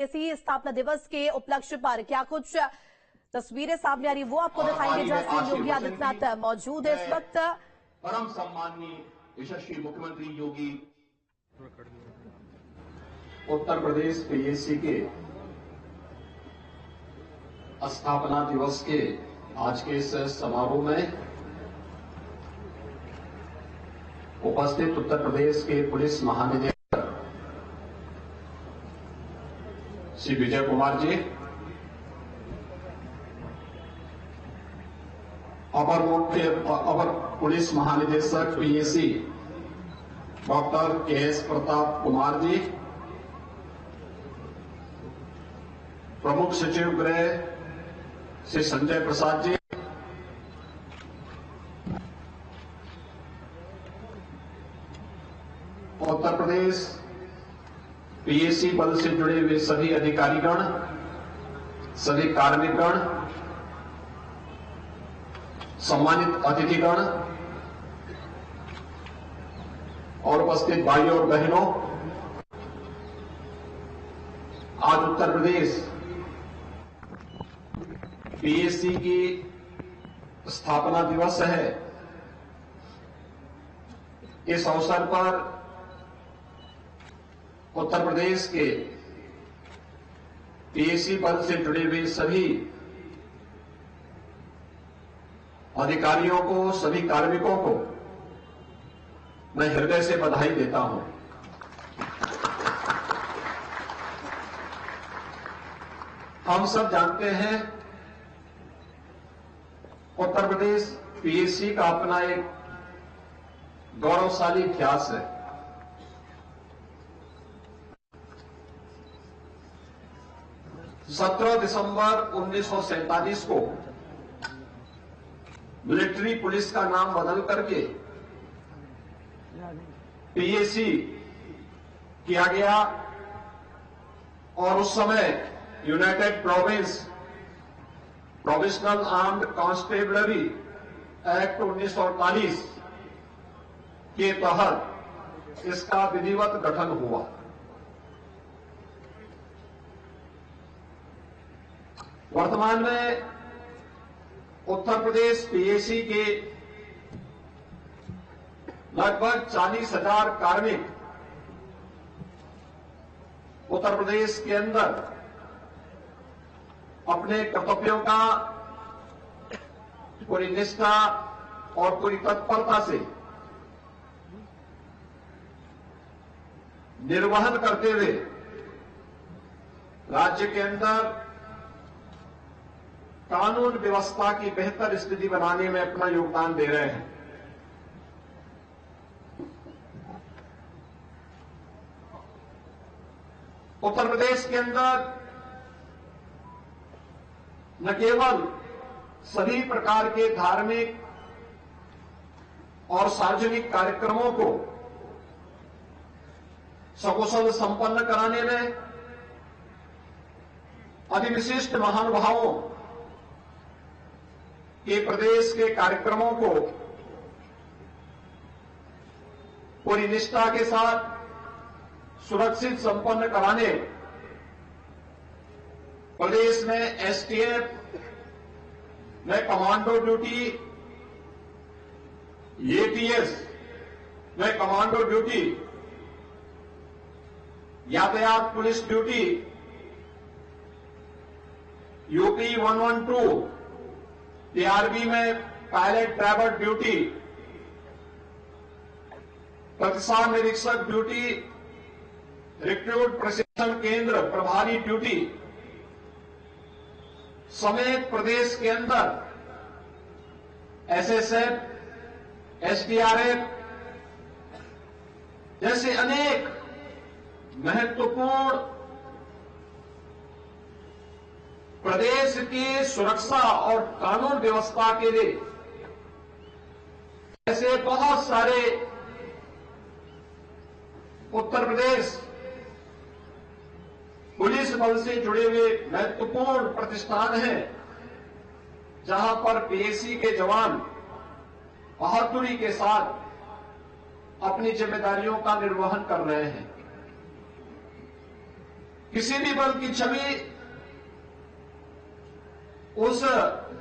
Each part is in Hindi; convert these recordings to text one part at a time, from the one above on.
इसी स्थापना दिवस के उपलक्ष्य पर क्या कुछ तस्वीरें सामने आ रही वो आपको दिखाएंगे, जहां सीएम योगी आदित्यनाथ मौजूद है इस वक्त। परम सम्माननीय यशस्वी मुख्यमंत्री योगी उत्तर प्रदेश पीएससी के स्थापना दिवस के आज के इस समारोह में उपस्थित उत्तर प्रदेश के पुलिस महानिदेशक श्री विजय कुमार जी, अपर पुलिस महानिदेशक PSC doctor K S. Pratap Kumar ji, प्रमुख सचिव गृह श्री संजय प्रसाद जी, उत्तर प्रदेश पीएससी बल से जुड़े हुए सभी अधिकारीगण, सभी कार्मिकगण, सम्मानित अतिथिगण और उपस्थित भाइयों और बहनों, आज उत्तर प्रदेश पीएससी की स्थापना दिवस है। इस अवसर पर उत्तर प्रदेश के पीएससी बल से जुड़े हुए सभी अधिकारियों को, सभी कार्मिकों को मैं हृदय से बधाई देता हूं। हम सब जानते हैं उत्तर प्रदेश पीएससी का अपना एक गौरवशाली इतिहास है। 17 दिसंबर 1947 को मिलिट्री पुलिस का नाम बदल करके पीएससी किया गया और उस समय United provisional armed constabulary act 1948 के तहत इसका विधिवत गठन हुआ। वर्तमान में उत्तर प्रदेश पीएससी के लगभग 40,000 कार्मिक उत्तर प्रदेश के अंदर अपने कर्तव्यों का पूरी निष्ठा और पूरी तत्परता से निर्वहन करते हुए राज्य के अंदर कानून व्यवस्था की बेहतर स्थिति बनाने में अपना योगदान दे रहे हैं। उत्तर प्रदेश के अंदर न केवल सभी प्रकार के धार्मिक और सार्वजनिक कार्यक्रमों को सकुशल संपन्न कराने में अधिविशिष्ट महानुभावों के प्रदेश के कार्यक्रमों को पूरी निष्ठा के साथ सुरक्षित संपन्न कराने प्रदेश में एसटीएफ में कमांडो ड्यूटी, एटीएस में कमांडो ड्यूटी, यातायात पुलिस ड्यूटी, यूपी 112 टीआरबी में पायलट ड्राइवर ड्यूटी, प्रतिसाद निरीक्षक ड्यूटी, रिक्रूट प्रशिक्षण केंद्र प्रभारी ड्यूटी समेत प्रदेश के अंदर एसएसएफ, एसडीआरएफ जैसे अनेक महत्वपूर्ण प्रदेश की सुरक्षा और कानून व्यवस्था के लिए ऐसे बहुत सारे उत्तर प्रदेश पुलिस बल से जुड़े हुए महत्वपूर्ण प्रतिष्ठान हैं, जहां पर पीएससी के जवान बहादुरी के साथ अपनी जिम्मेदारियों का निर्वहन कर रहे हैं। किसी भी बल की छवि उस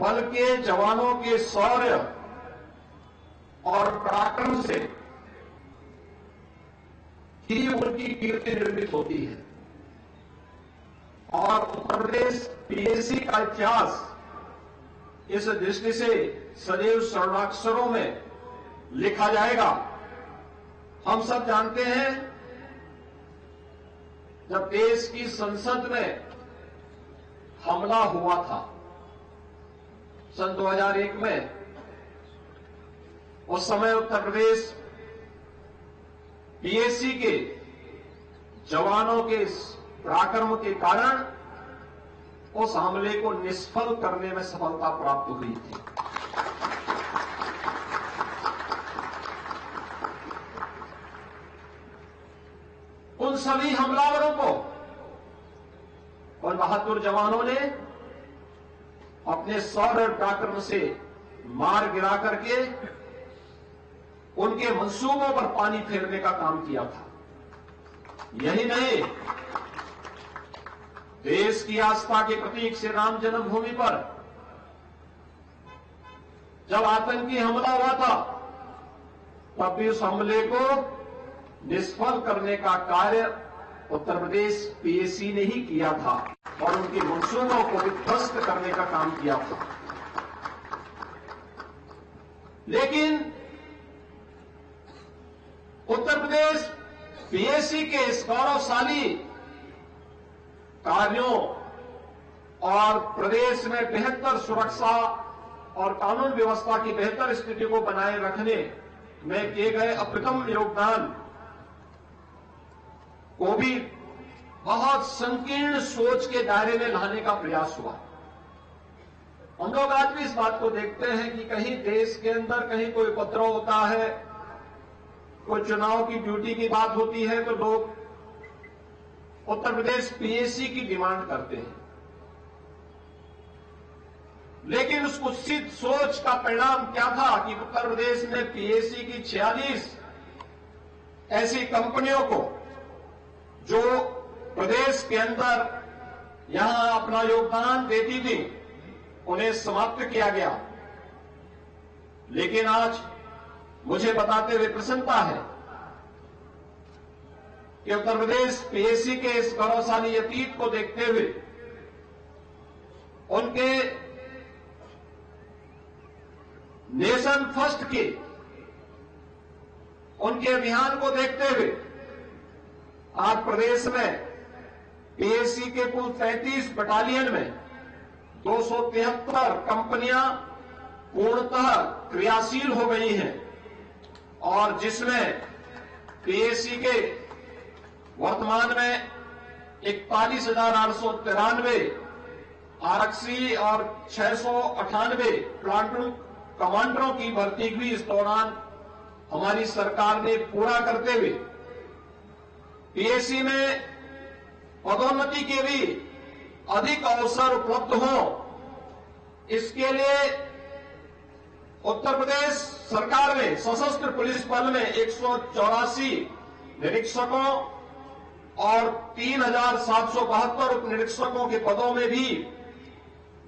बल के जवानों के शौर्य और पराक्रम से ही उनकी कीर्ति निर्मित होती है। और उत्तर प्रदेश पीएसी का इतिहास इस दृष्टि से सदैव स्वर्णाक्षरों में लिखा जाएगा। हम सब जानते हैं, जब देश की संसद में हमला हुआ था सन 2001 में, उस समय उत्तर प्रदेश पीएसी के जवानों के पराक्रम के कारण उस हमले को निष्फल करने में सफलता प्राप्त हुई थी। उन सभी हमलावरों को उन बहादुर जवानों ने अपने शौर्य और पराक्रम से मार गिरा करके उनके मंसूबों पर पानी फेरने का काम किया था। यही नहीं, देश की आस्था के प्रतीक श्री राम जन्मभूमि पर जब आतंकी हमला हुआ था, तब भी उस हमले को निष्फल करने का कार्य उत्तर प्रदेश पीएसी ने ही किया था और उनके मंसूबों को विध्वस्त करने का काम किया था। लेकिन उत्तर प्रदेश पीएसी के इस गौरवशाली कार्यों और प्रदेश में बेहतर सुरक्षा और कानून व्यवस्था की बेहतर स्थिति को बनाए रखने में किए गए अप्रतिम योगदान को भी बहुत संकीर्ण सोच के दायरे में लाने का प्रयास हुआ। हम लोग आज भी इस बात को देखते हैं कि कहीं देश के अंदर कहीं कोई उपद्रव होता है, कोई चुनाव की ड्यूटी की बात होती है, तो लोग उत्तर प्रदेश पीएसी की डिमांड करते हैं। लेकिन उस कुत्सित सोच का परिणाम क्या था कि उत्तर प्रदेश ने पीएसी की 46 ऐसी कंपनियों को जो प्रदेश के अंदर यहां अपना योगदान देती थी, उन्हें समाप्त किया गया। लेकिन आज मुझे बताते हुए प्रसन्नता है कि उत्तर प्रदेश पीएसी के इस गौरवशाली अतीत को देखते हुए, उनके नेशन फर्स्ट के उनके अभियान को देखते हुए आज प्रदेश में पीएसी के कुल 33 बटालियन में 273 कंपनियां पूर्णतः क्रियाशील हो गई हैं और जिसमें पीएसी के वर्तमान में 41,893 आरक्षी और 698 प्लाटून कमांडरों की भर्ती भी इस दौरान हमारी सरकार ने पूरा करते हुए पीएसी में पदोन्नति के भी अधिक अवसर उपलब्ध हो, इसके लिए उत्तर प्रदेश सरकार ने सशस्त्र पुलिस बल में 184 निरीक्षकों और 3,772 उप निरीक्षकों के पदों में भी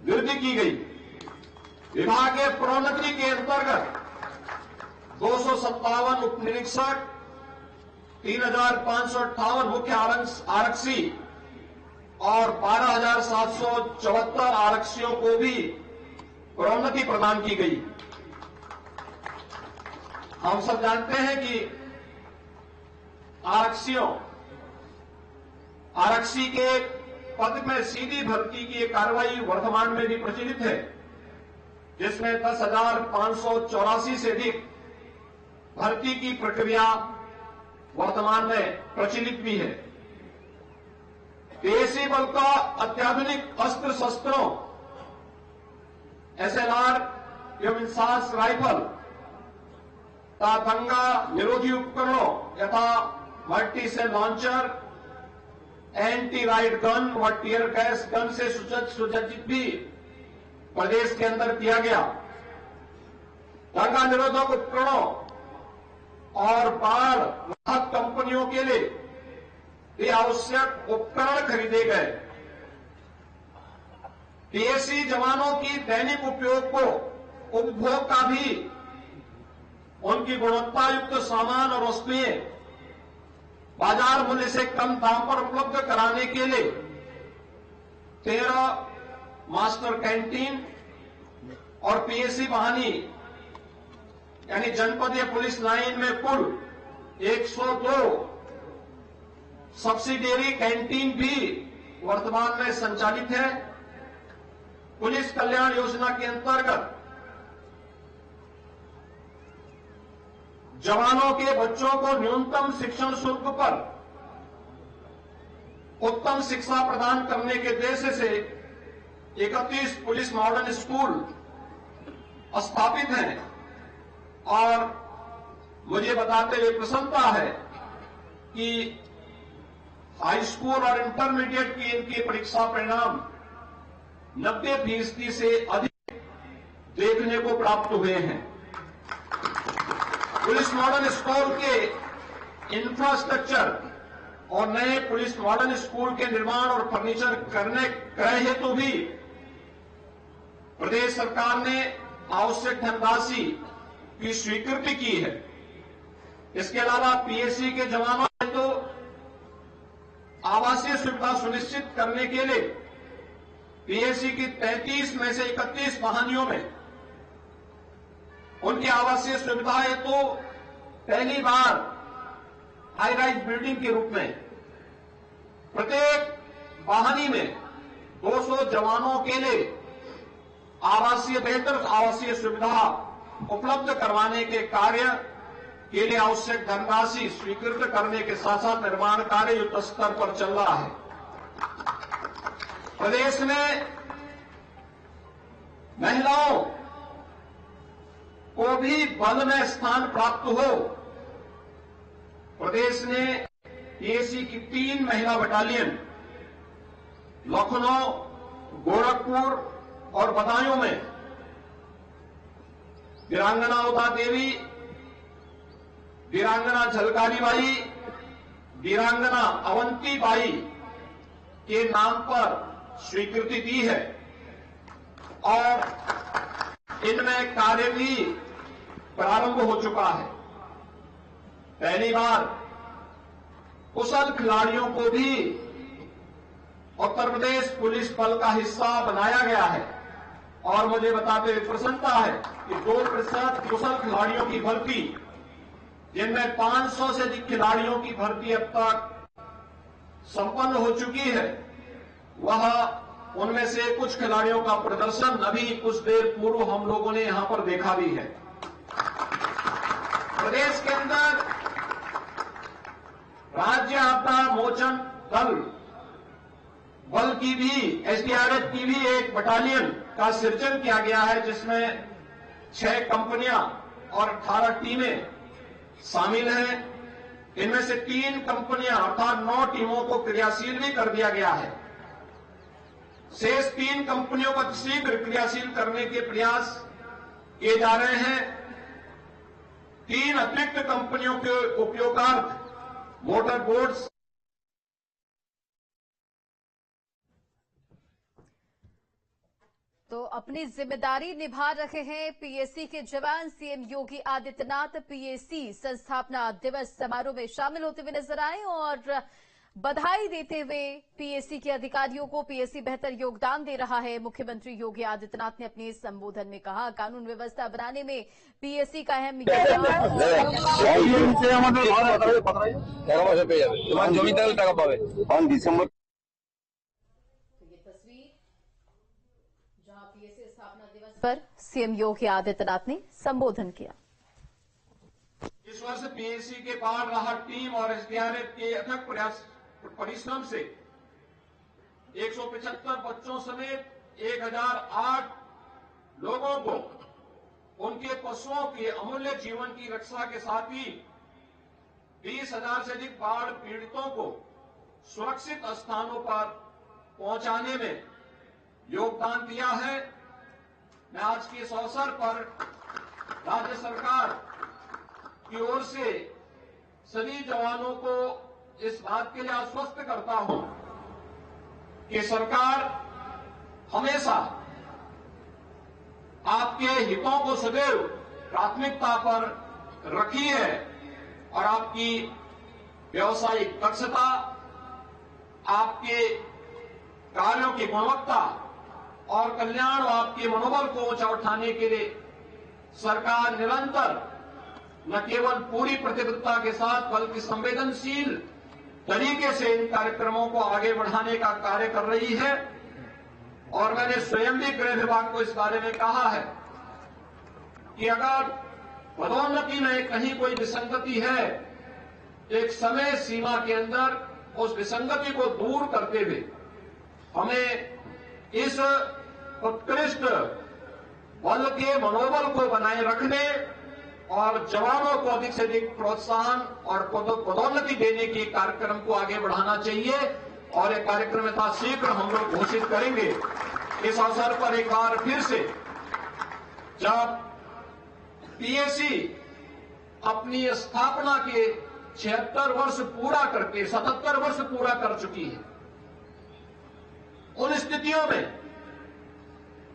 वृद्धि की गई। विभागीय प्रोन्नति के अंतर्गत 257 उप निरीक्षक, 3,558 मुख्य आरक्षी और 12,774 आरक्षियों को भी प्रोन्नति प्रदान की गई। हम सब जानते हैं कि आरक्षी के पद में सीधी भर्ती की कार्रवाई वर्तमान में भी प्रचलित है, जिसमें 10,584 से अधिक भर्ती की प्रक्रिया वर्तमान में प्रचलित भी है। पीएसी बल का अत्याधुनिक अस्त्र शस्त्रों, एसएलआर एवं इंसास राइफल तथा दंगा निरोधी उपकरणों यथा multi cell launcher, anti riot gun व टीयर गैस गन से सुसज्जित भी प्रदेश के अंदर किया गया। दंगा निरोधक उपकरणों और बाढ़ राहत कंपनियों के लिए ये आवश्यक उपकरण खरीदे गए। पीएसी जवानों की दैनिक उपयोग को उपभोग का भी उनकी गुणवत्ता युक्त सामान और वस्तुएं बाजार मूल्य से कम दाम पर उपलब्ध कराने के लिए 13 मास्टर कैंटीन और पीएसी वाहनी यानी जनपदीय पुलिस लाइन में कुल 102 सब्सिडियरी कैंटीन भी वर्तमान में संचालित है। पुलिस कल्याण योजना के अंतर्गत जवानों के बच्चों को न्यूनतम शिक्षण शुल्क पर उत्तम शिक्षा प्रदान करने के उद्देश्य से 31 पुलिस मॉडर्न स्कूल स्थापित हैं और मुझे बताते हुए प्रसन्नता है कि हाई स्कूल और इंटरमीडिएट की इनकी परीक्षा परिणाम 90% से अधिक देखने को प्राप्त हुए हैं। पुलिस मॉडर्न स्कूल के इंफ्रास्ट्रक्चर और नए पुलिस मॉडर्न स्कूल के निर्माण और फर्नीचर करने क्रय हेतु भी प्रदेश सरकार ने आवश्यक धनराशि की स्वीकृति की है। इसके अलावा पीएसी के जवानों हेतु आवासीय सुविधा सुनिश्चित करने के लिए पीएसी की 33 में से 31 वाहनियों में उनकी आवासीय सुविधा हेतु पहली बार हाई राइज बिल्डिंग के रूप में प्रत्येक वाहनी में 200 जवानों के लिए बेहतर आवासीय सुविधा उपलब्ध करवाने के कार्य के लिए आवश्यक धनराशि स्वीकृत करने के साथ साथ निर्माण कार्य युद्ध स्तर पर चल रहा है। प्रदेश में महिलाओं को भी बल में स्थान प्राप्त हो, प्रदेश ने पीएसी की 3 महिला बटालियन लखनऊ, गोरखपुर और बदायूं में वीरांगना उदा देवी, वीरांगना झलकारी बाई, वीरांगना अवंती बाई के नाम पर स्वीकृति दी है और इनमें कार्य भी प्रारंभ हो चुका है। पहली बार कुशल खिलाड़ियों को भी उत्तर प्रदेश पुलिस बल का हिस्सा बनाया गया है और मुझे बताते हुए प्रसन्नता है कि 2% कुशल खिलाड़ियों की भर्ती, जिनमें 500 से अधिक खिलाड़ियों की भर्ती अब तक संपन्न हो चुकी है, वह उनमें से कुछ खिलाड़ियों का प्रदर्शन अभी कुछ देर पूर्व हम लोगों ने यहां पर देखा भी है। प्रदेश के अंदर राज्य आपदा मोचन बल की भी, एसडीआरएफ की भी एक बटालियन का सृजन किया गया है, जिसमें 6 कंपनियां और 18 टीमें शामिल हैं। इनमें से 3 कंपनियां अर्थात 9 टीमों को क्रियाशील भी कर दिया गया है। शेष 3 कंपनियों को शीघ्र क्रियाशील करने के प्रयास किए जा रहे हैं। 3 अतिरिक्त कंपनियों के उपयोगार्थ मोटर बोट्स तो अपनी जिम्मेदारी निभा रहे हैं पीएसी के जवान। सीएम योगी आदित्यनाथ पीएसी संस्थापना दिवस समारोह में शामिल होते हुए नजर आए और बधाई देते हुए पीएसी के अधिकारियों को पीएसी बेहतर योगदान दे रहा है। मुख्यमंत्री योगी आदित्यनाथ ने अपने संबोधन में कहा, कानून व्यवस्था बनाने में पीएसी का अहम योगदान। पीएसी स्थापना दिवस पर सीएम योगी आदित्यनाथ ने संबोधन किया। इस वर्ष पीएसी के बाढ़ राहत टीम और एसडीआरएफ के अथक परिश्रम से 175 बच्चों समेत 1008 लोगों को उनके पशुओं के अमूल्य जीवन की रक्षा के साथ ही 20,000 से अधिक बाढ़ पीड़ितों को सुरक्षित स्थानों पर पहुंचाने में योगदान दिया है। मैं आज के इस अवसर पर राज्य सरकार की ओर से सभी जवानों को इस बात के लिए आश्वस्त करता हूं कि सरकार हमेशा आपके हितों को सदैव प्राथमिकता पर रखी है और आपकी व्यावसायिक दक्षता, आपके कार्यों की गुणवत्ता और कल्याण और आपके मनोबल को ऊंचा उठाने के लिए सरकार निरंतर न केवल पूरी प्रतिबद्धता के साथ बल्कि संवेदनशील तरीके से इन कार्यक्रमों को आगे बढ़ाने का कार्य कर रही है। और मैंने स्वयं भी गृह विभाग को इस बारे में कहा है कि अगर पदोन्नति में कहीं कोई विसंगति है, एक समय सीमा के अंदर उस विसंगति को दूर करते हुए हमें इस उत्कृष्ट बल के मनोबल को बनाए रखने और जवानों को अधिक से अधिक प्रोत्साहन और पदोन्नति देने के कार्यक्रम को आगे बढ़ाना चाहिए और एक कार्यक्रम यथाशीघ्र हम लोग घोषित करेंगे। इस अवसर पर एक बार फिर से जब पीएसी अपनी स्थापना के 76 वर्ष पूरा करके 77 वर्ष पूरा कर चुकी है, उन स्थितियों में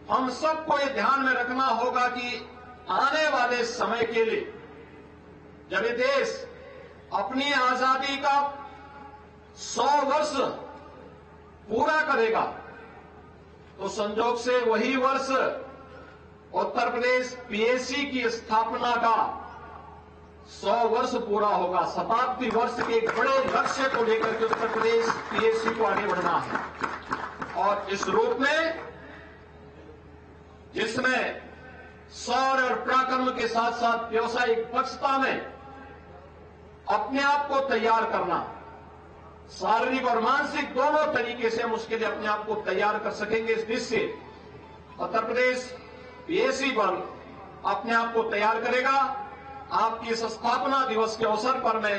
हम सबको ये ध्यान में रखना होगा कि आने वाले समय के लिए जब ये देश अपनी आजादी का 100 वर्ष पूरा करेगा तो संजोग से वही वर्ष उत्तर प्रदेश पीएसी की स्थापना का 100 वर्ष पूरा होगा। शताब्दी वर्ष के एक बड़े लक्ष्य को लेकर के उत्तर प्रदेश पीएसी को आगे बढ़ना है और इस रूप में जिसमें शौर्य और पराक्रम के साथ साथ व्यावसायिक दक्षता में अपने आप को तैयार करना, शारीरिक और मानसिक दोनों तरीके से हम उसके लिए अपने आप को तैयार कर सकेंगे। इस दृष्टि से उत्तर प्रदेश पीएसी बल अपने आप को तैयार करेगा। आपकी इस स्थापना दिवस के अवसर पर मैं